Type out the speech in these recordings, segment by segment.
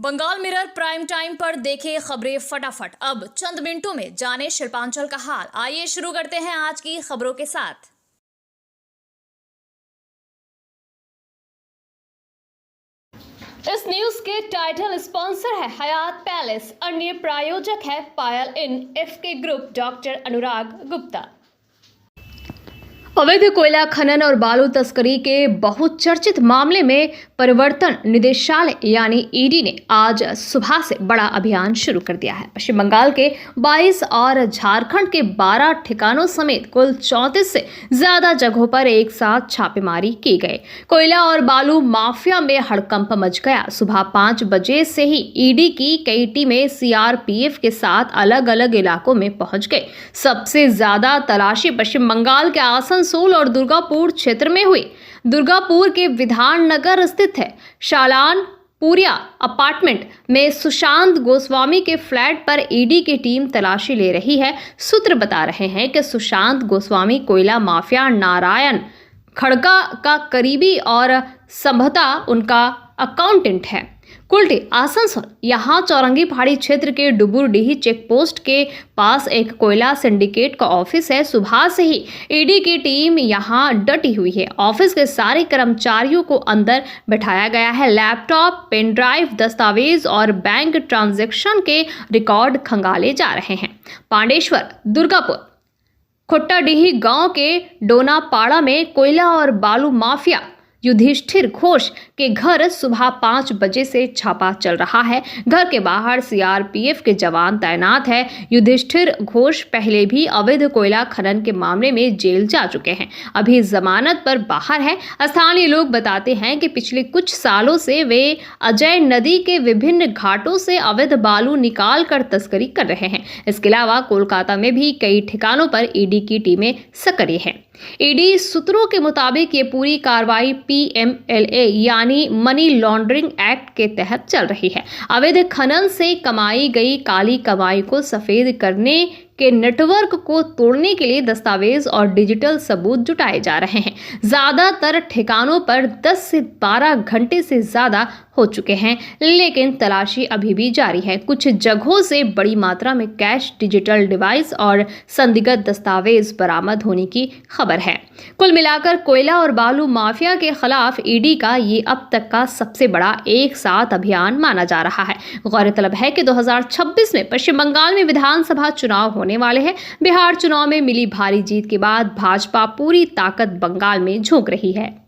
Bengal mirror prime time पर देखे खबरें फटाफट। अब चंद मिनटों में जाने शिल्पांचल का हाल। आइए शुरू करते हैं आज की खबरों के साथ। इस न्यूज के टाइटल स्पॉन्सर है हयात पैलेस, अन्य प्रायोजक है पायल इन एफके ग्रुप, डॉक्टर अनुराग गुप्ता। अवैध कोयला खनन और बालू तस्करी के बहुचर्चित मामले में प्रवर्तन निदेशालय यानी ईडी ने आज सुबह से बड़ा अभियान शुरू कर दिया है। पश्चिम बंगाल के 22 और झारखंड के 12 ठिकानों समेत कुल 34 से ज्यादा जगहों पर एक साथ छापेमारी की गई। कोयला और बालू माफिया में हड़कंप मच गया। सुबह 5 बजे से ही ईडी की कई टीमें सीआरपीएफ के साथ अलग अलग इलाकों में पहुंच गई। सबसे ज्यादा तलाशी पश्चिम बंगाल के आसनसोल और दुर्गापुर क्षेत्र में हुई। दुर्गापुर के विधान नगर स्थित है शालानपुरिया अपार्टमेंट में सुशांत गोस्वामी के फ्लैट पर ईडी की टीम तलाशी ले रही है। सूत्र बता रहे हैं कि सुशांत गोस्वामी कोयला माफिया नारायण खड़का का करीबी और संभवतः उनका अकाउंटेंट है। कुल्टी आसनसोल यहाँ चौरंगी पहाड़ी क्षेत्र के डुबुरडीही चेक पोस्ट के पास एक कोयला सिंडिकेट का ऑफिस है। सुबह से ही ईडी की टीम यहाँ डटी हुई है। ऑफिस के सारे कर्मचारियों को अंदर बैठाया गया है। लैपटॉप, पेन ड्राइव, दस्तावेज और बैंक ट्रांजैक्शन के रिकॉर्ड खंगाले जा रहे हैं। पांडेश्वर, दुर्गापुर, खुट्टाडीही गांव के डोनापाड़ा में कोयला और बालू माफिया युधिष्ठिर घोष के घर सुबह 5 बजे से छापा चल रहा है। घर के बाहर सीआरपीएफ के जवान तैनात है। युधिष्ठिर घोष पहले भी अवैध कोयला खनन के मामले में जेल जा चुके हैं, अभी जमानत पर बाहर है। स्थानीय लोग बताते हैं कि पिछले कुछ सालों से वे अजय नदी के विभिन्न घाटों से अवैध बालू निकाल कर तस्करी कर रहे हैं। इसके अलावा कोलकाता में भी कई ठिकानों पर ईडी की टीमें सक्रिय हैं। ईडी सूत्रों के मुताबिक ये पूरी कार्रवाई पीएमएलए यानी मनी लॉन्ड्रिंग एक्ट के तहत चल रही है। अवैध खनन से कमाई गई काली कमाई को सफेद करने के नेटवर्क को तोड़ने के लिए दस्तावेज और डिजिटल सबूत जुटाए जा रहे हैं। ज्यादातर ठिकानों पर 10 से 12 घंटे से ज्यादा हो चुके हैं, लेकिन तलाशी अभी भी जारी है। कुछ जगहों से बड़ी मात्रा में कैश, डिजिटल डिवाइस और संदिग्ध दस्तावेज बरामद होने की खबर है। कुल मिलाकर कोयला और बालू माफिया के खिलाफ ईडी का ये अब तक का सबसे बड़ा एक साथ अभियान माना जा रहा है। गौरतलब है कि 2026 में पश्चिम बंगाल में विधानसभा चुनाव होने वाले हैं। बिहार चुनाव में मिली भारी जीत के बाद भाजपा पूरी ताकत बंगाल में झोंक रही है।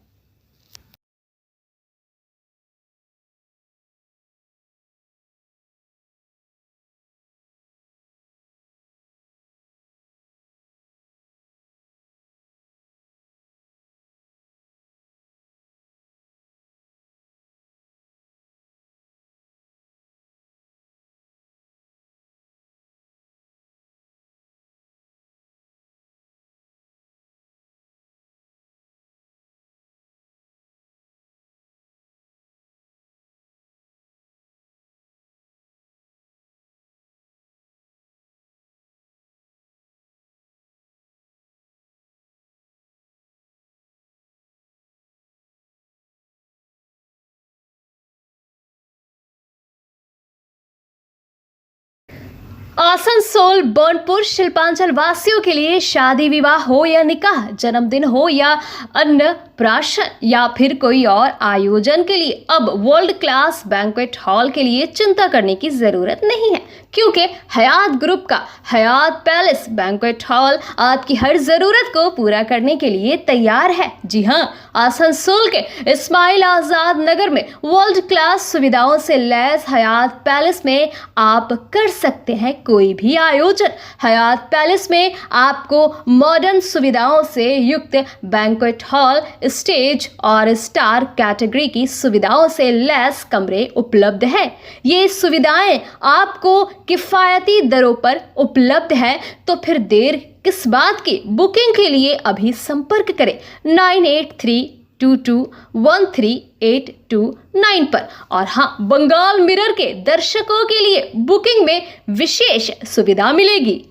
आसनसोल, बर्नपुर, शिल्पांचल वासियों के लिए शादी विवाह हो या निकाह, जन्मदिन हो या अन्नप्राशन या फिर कोई और आयोजन के लिए अब वर्ल्ड क्लास बैंक्वेट हॉल के लिए चिंता करने की जरूरत नहीं है, क्योंकि हयात ग्रुप का हयात पैलेस बैंक्वेट हॉल आपकी हर जरूरत को पूरा करने के लिए तैयार है। जी हाँ, आसनसोल के इस्माइल आजाद नगर में वर्ल्ड क्लास सुविधाओं से लैस हयात पैलेस में आप कर सकते हैं कोई भी आयोजन। हयात पैलेस में आपको मॉडर्न सुविधाओं से युक्त बैंक्वेट हॉल, स्टेज और स्टार कैटेगरी की सुविधाओं से लैस कमरे उपलब्ध हैं। ये सुविधाएं आपको किफायती दरों पर उपलब्ध है, तो फिर देर किस बात की। बुकिंग के लिए अभी संपर्क करें 9832213829 पर। और हाँ, बंगाल मिरर के दर्शकों के लिए बुकिंग में विशेष सुविधा मिलेगी।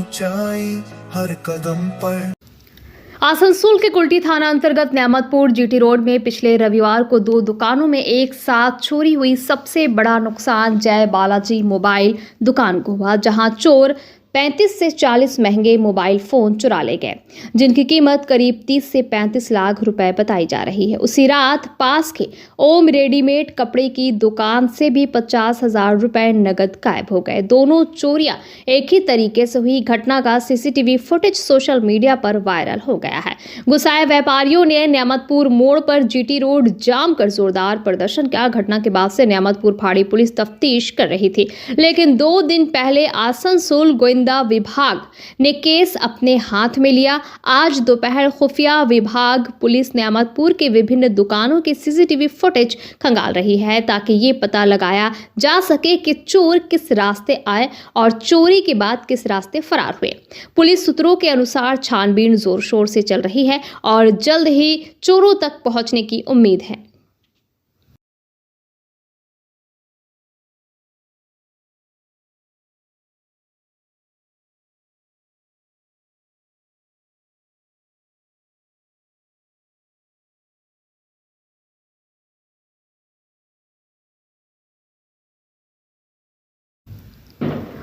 ऊंचाई हर कदम पर। आसनसोल के कुल्टी थाना अंतर्गत नेमतपुर जीटी रोड में पिछले रविवार को 2 दुकानों में एक साथ चोरी हुई। सबसे बड़ा नुकसान जय बालाजी मोबाइल दुकान को हुआ, जहां चोर 35 से 40 महंगे मोबाइल फोन चुरा ले गए, जिनकी कीमत करीब 30 से 35 लाख रुपए बताई जा रही है। उसी रात पास के ओम रेडीमेड कपड़े की दुकान से भी 50,000 रुपए नगद गायब हो गए। दोनों चोरियां एक ही तरीके से हुई। घटना का सीसीटीवी फुटेज सोशल मीडिया पर वायरल हो गया है। गुस्साए व्यापारियों ने नेमतपुर मोड़ पर जीटी रोड जाम कर जोरदार प्रदर्शन किया। घटना के बाद से नेमतपुर फाड़ी पुलिस तफ्तीश कर रही थी, लेकिन 2 दिन पहले आसनसोल गोविंदा विभाग ने केस अपने हाथ में लिया। आज दोपहर खुफिया विभाग पुलिस नेमतपुर के विभिन्न दुकानों की सीसीटीवी फुटेज खंगाल रही है, ताकि ये पता लगाया जा सके कि चोर किस रास्ते आए और चोरी के बाद किस रास्ते फरार हुए। पुलिस सूत्रों के अनुसार छानबीन जोर शोर से चल रही है और जल्द ही चोरों तक पहुंचने की उम्मीद है।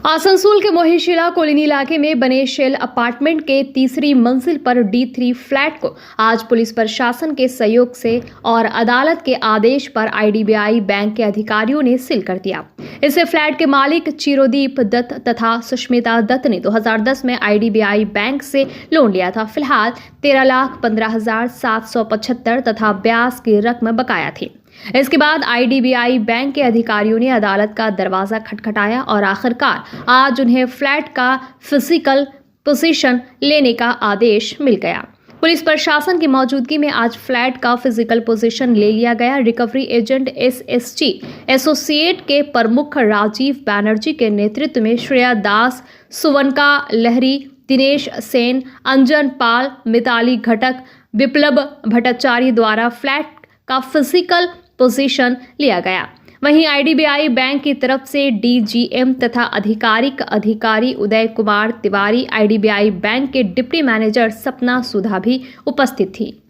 आसनसोल के मोहिशीला कॉलोनी इलाके में बने शेल अपार्टमेंट के तीसरी मंजिल पर D3 फ्लैट को आज पुलिस प्रशासन के सहयोग से और अदालत के आदेश पर IDBI बैंक के अधिकारियों ने सील कर दिया। इससे फ्लैट के मालिक चिरोदीप दत्त तथा सुष्मिता दत्त ने 2010 में IDBI बैंक से लोन लिया था। फिलहाल 13,15,775 तथा ब्याज की रकम बकाया थी। इसके बाद IDBI बैंक के अधिकारियों ने अदालत का दरवाजा खटखटाया और आखिरकार आज उन्हें फ्लैट का फिजिकल पोजीशन लेने का आदेश मिल गया। पुलिस प्रशासन की मौजूदगी में आज फ्लैट का फिजिकल पोजीशन ले लिया गया। रिकवरी एजेंट SSG एसोसिएट के प्रमुख राजीव बैनर्जी के नेतृत्व में श्रेया दास, सुवनका लहरी, दिनेश सेन, अंजन पाल, मिताली घटक, विप्लव भट्टाचार्य द्वारा फ्लैट का फिजिकल पोजीशन लिया गया। वहीं IDBI बैंक की तरफ से DGM तथा आधिकारिक अधिकारी उदय कुमार तिवारी, IDBI बैंक के डिप्टी मैनेजर सपना सुधा भी उपस्थित थी।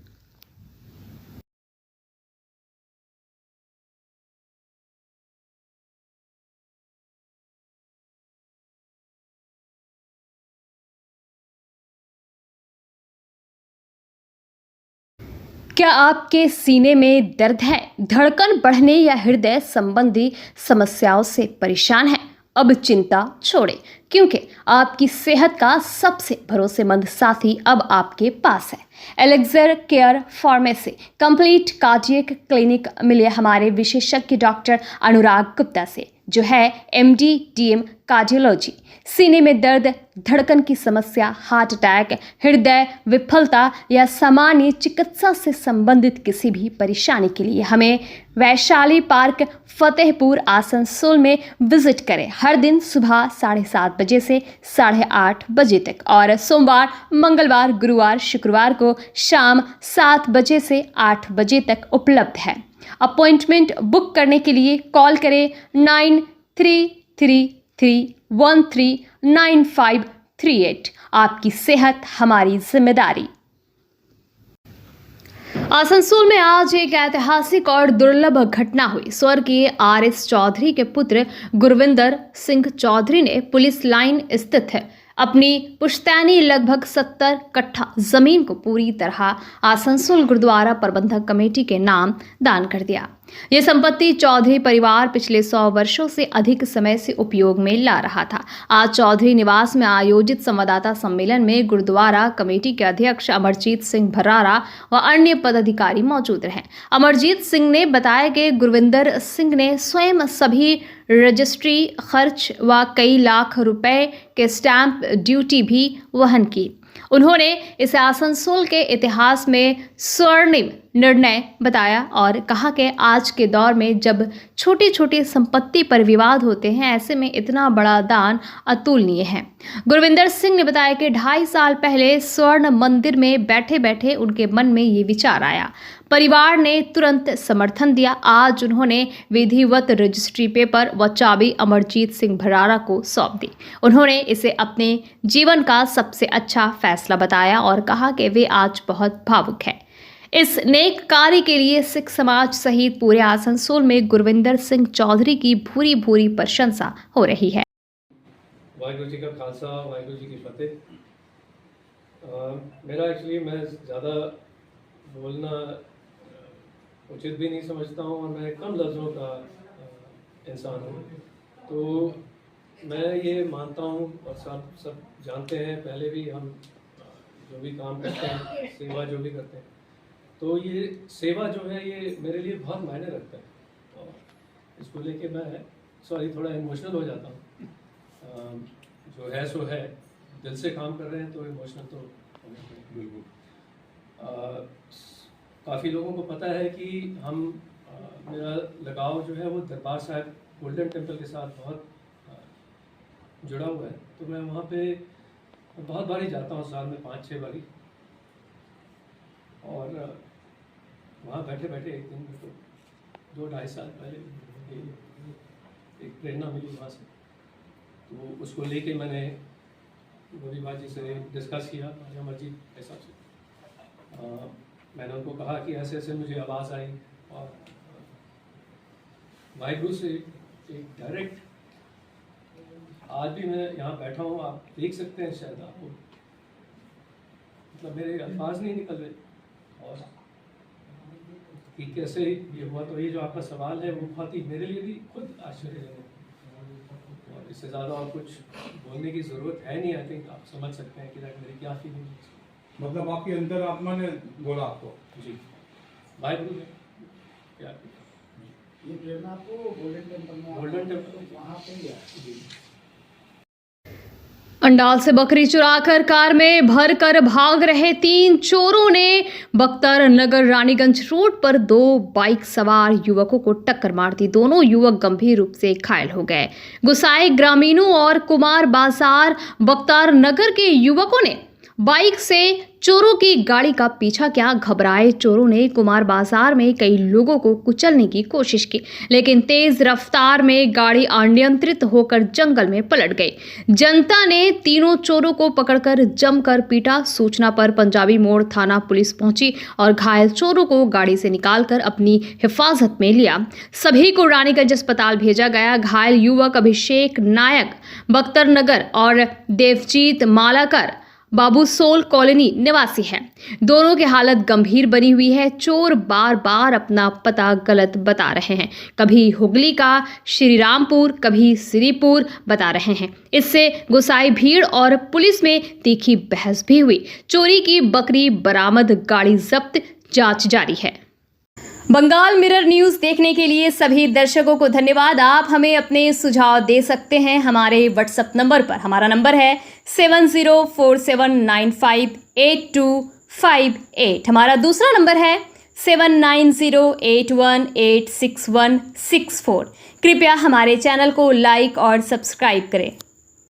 क्या आपके सीने में दर्द है, धड़कन बढ़ने या हृदय संबंधी समस्याओं से परेशान हैं? अब चिंता छोड़ें, क्योंकि आपकी सेहत का सबसे भरोसेमंद साथी अब आपके पास है। Elixir care pharmacy complete cardiac clinic मिले हमारे विशेषज्ञ डॉक्टर अनुराग गुप्ता से, जो है MD DM कार्डियोलॉजी। सीने में दर्द, धड़कन की समस्या, हार्ट अटैक, हृदय विफलता या सामान्य चिकित्सा से संबंधित किसी भी परेशानी के लिए हमें वैशाली पार्क फतेहपुर आसनसोल में विजिट करें। हर दिन सुबह 7:30 बजे से 8:30 बजे तक और सोमवार, मंगलवार, गुरुवार, शुक्रवार को शाम 7 बजे से 8 बजे तक उपलब्ध है। अपॉइंटमेंट बुक करने के लिए कॉल करें 9333139538। आपकी सेहत हमारी जिम्मेदारी। आसनसोल में आज एक ऐतिहासिक और दुर्लभ घटना हुई। स्वर्गीय RS चौधरी के पुत्र गुरविंदर सिंह चौधरी ने पुलिस लाइन स्थित है अपनी पुश्तैनी लगभग 70 कट्ठा जमीन को पूरी तरह आसनसोल गुरुद्वारा प्रबंधक कमेटी के नाम दान कर दिया। यह संपत्ति चौधरी परिवार पिछले 100 वर्षों से अधिक समय से उपयोग में ला रहा था। आज चौधरी निवास में आयोजित संवाददाता सम्मेलन में गुरुद्वारा कमेटी के अध्यक्ष अमरजीत सिंह भरारा व अन्य पदाधिकारी मौजूद रहे। अमरजीत सिंह ने बताया कि गुरविंदर सिंह ने स्वयं सभी रजिस्ट्री खर्च व कई लाख रुपए के स्टैंप ड्यूटी भी वहन की। उन्होंने इसे आसनसोल के इतिहास में स्वर्णिम निर्णय बताया और कहा कि आज के दौर में जब छोटी छोटी संपत्ति पर विवाद होते हैं, ऐसे में इतना बड़ा दान अतुलनीय है। गुरविंदर सिंह ने बताया कि 2.5 साल पहले स्वर्ण मंदिर में बैठे बैठे उनके मन में ये विचार आया। परिवार ने तुरंत समर्थन दिया। आज उन्होंने विधिवत रजिस्ट्री पेपर व चाबी अमरजीत सिंह भराड़ा को सौंप दी। उन्होंने इसे अपने जीवन का सबसे अच्छा फैसला बताया और कहा कि वे आज बहुत भावुक हैं। इस नेक कार्य के लिए सिख समाज सहित पूरे आसनसोल में गुरविंदर सिंह चौधरी की भूरी भूरी प्रशंसा हो रही है। वाहिगुरू जी का खालसा, वाहिगुरू जी की फतेह। मेरा एक्चुअली मैं ज़्यादा बोलना उचित भी नहीं समझता हूँ और मैं कम लफ्ज़ों का इंसान हूँ। तो मैं ये मानता हूँ और सब जानते हैं, पहले भी हम जो भी काम करते हैं, सेवा जो भी करते हैं, तो ये सेवा जो है ये मेरे लिए बहुत मायने रखता है। और इसको लेके मैं थोड़ा इमोशनल हो जाता हूँ। जो है सो है, दिल से काम कर रहे हैं तो इमोशनल तो बिल्कुल। काफ़ी लोगों को पता है कि मेरा लगाव जो है वो दरबार साहिब गोल्डन टेम्पल के साथ बहुत जुड़ा हुआ है। तो मैं वहाँ पे बहुत बारी जाता हूँ, साल में 5-6 बारी। और वहाँ बैठे बैठे एक दिन मेरे को 2-2.5 साल पहले एक प्रेरणा मिली वहाँ से। तो उसको लेके मैंने गोरी बाजी से डिस्कस किया अमरजीत के हिसाब से। मैंने उनको कहा कि ऐसे ऐसे मुझे आवाज़ आई और वाहिगुरू से एक डायरेक्ट, आज भी मैं यहाँ बैठा हूँ, आप देख सकते हैं शायद आपको, मतलब मेरे अल्फाज नहीं निकल रहे और कि कैसे ये हुआ। तो ये जो आपका सवाल है वो बहुत ही मेरे लिए भी खुद आश्चर्यजनक है और इससे ज़्यादा और कुछ बोलने की ज़रूरत है नहीं। आई थिंक आप समझ सकते हैं कि मेरी क्या फीलिंग है। मतलब आपकी अंतर आत्मा ने बोला आपको? जी, वाहिगुरू ने क्या ये प्रेरणा आपको गोल्डन टेम्पल वहाँ पे ही है। जी। अंडाल से बकरी चुराकर कार में भरकर भाग रहे 3 चोरों ने बख्तर नगर रानीगंज रोड पर 2 बाइक सवार युवकों को टक्कर मार दी। दोनों युवक गंभीर रूप से घायल हो गए। गुसाई ग्रामीणों और कुमार बाजार बख्तर नगर के युवकों ने बाइक से चोरों की गाड़ी का पीछा किया। घबराए चोरों ने कुमार बाजार में कई लोगों को कुचलने की कोशिश की, लेकिन तेज रफ्तार में गाड़ी अनियंत्रित होकर जंगल में पलट गई। जनता ने तीनों चोरों को पकड़कर जमकर पीटा। सूचना पर पंजाबी मोड़ थाना पुलिस पहुंची और घायल चोरों को गाड़ी से निकालकर अपनी हिफाजत में लिया। सभी को रानीगंज अस्पताल भेजा गया। घायल युवक अभिषेक नायक बख्तर नगर और देवजीत मालाकर बाबूसोल कॉलोनी निवासी है। दोनों की हालत गंभीर बनी हुई है। चोर बार बार अपना पता गलत बता रहे हैं, कभी हुगली का श्रीरामपुर, कभी श्रीपुर बता रहे हैं। इससे गुसाई भीड़ और पुलिस में तीखी बहस भी हुई। चोरी की बकरी बरामद, गाड़ी जब्त, जांच जारी है। बंगाल मिरर न्यूज़ देखने के लिए सभी दर्शकों को धन्यवाद। आप हमें अपने सुझाव दे सकते हैं हमारे व्हाट्सएप नंबर पर। हमारा नंबर है 7047958258। हमारा दूसरा नंबर है 7908186164। कृपया हमारे चैनल को लाइक और सब्सक्राइब करें।